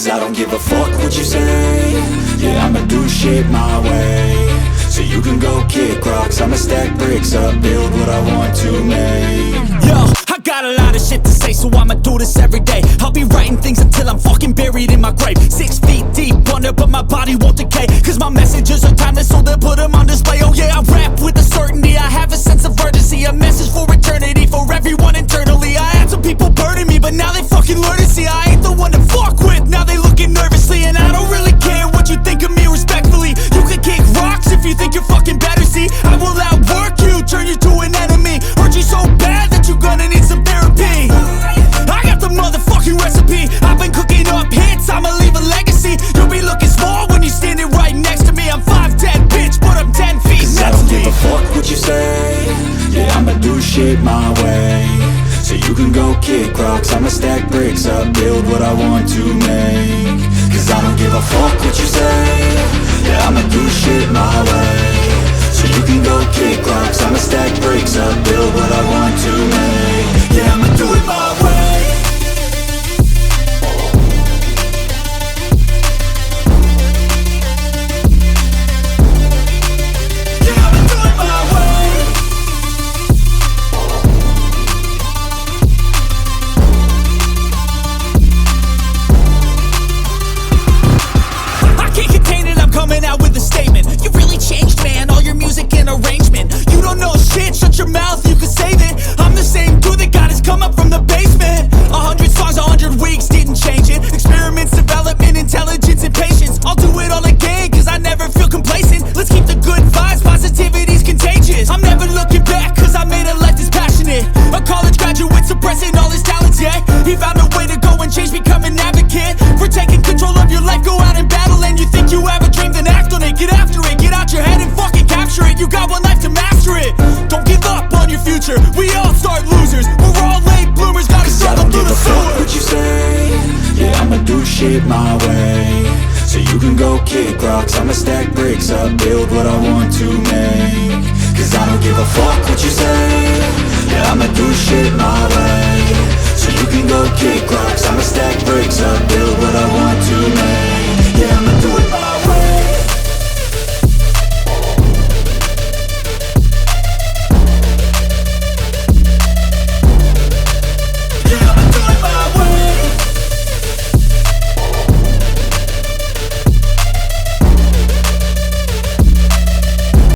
Cause I don't give a fuck what you say. Yeah, I'ma do shit my way. So you can go kick rocks, I'ma stack bricks up, build what I want to make. Yo, I got a lot of shit to say, so I'ma do this every day. I'll be writing things until I'm fucking buried in my grave. 6 feet deep under, but my body won't decay. Cause my messages are timeless, so they'll put them on display. Oh yeah, I rap with a certainty, I have a sense of urgency. A message for eternity, for everyone internally. I had some people burning me, but now they fucking learn to see I ain't the one to fuck with, now they looking nervously. And I don't really care what you think of me respectfully. You can kick rocks if you think you're fucking better, see. I will outwork you, turn you to an enemy. Hurt you so bad that you're gonna need some therapy. I got the motherfucking recipe. I've been cooking up hits, I'ma leave a legacy. You'll be looking small when you're standing right next to me. I'm 5'10", bitch, but I'm 10 feet Cause next I don't to me. give a fuck what you say. Yeah, I'ma do shit my way. So you can go kick rocks, I'ma stack bricks up, build what I want to make. Cause I don't give a fuck what you say. Yeah, I'ma do shit my way. So you can go kick rocks, I'ma stack bricks up, build what I want to make. Yeah, I'ma do it my way. Yeah, I'ma do it my way. I can't contain it, I'm coming out with a statement. You really changed, man, all your music and arrangement. You don't know shit, shut your mouth, you can save it. I'm the same dude that got his come up from the basement. 100 songs, 100 weeks, didn't change it. Experiments, development, intelligence, and patience. I'll do it all again, cause I never feel complacent. Let's keep the good vibes, positivity's contagious. I'm never looking back, cause I made a life that's passionate. A college graduate suppressing all his talents, yeah. He found a way to go and change, become an advocate. For taking control of your life, go out and battle. And you think you have a dream, then act on it. Get after it, get out your head and fucking capture it. You got one life to master it. Don't give up on your future, we all start losers. We're all late bloomers, gotta struggle through the Fuck sewer. what you say. Yeah, I'ma do shit my way. So you can go kick rocks, I'ma stack bricks up, build what I want to make. Cause I don't give a fuck what you say. Yeah, I'ma do shit my way. So you can go kick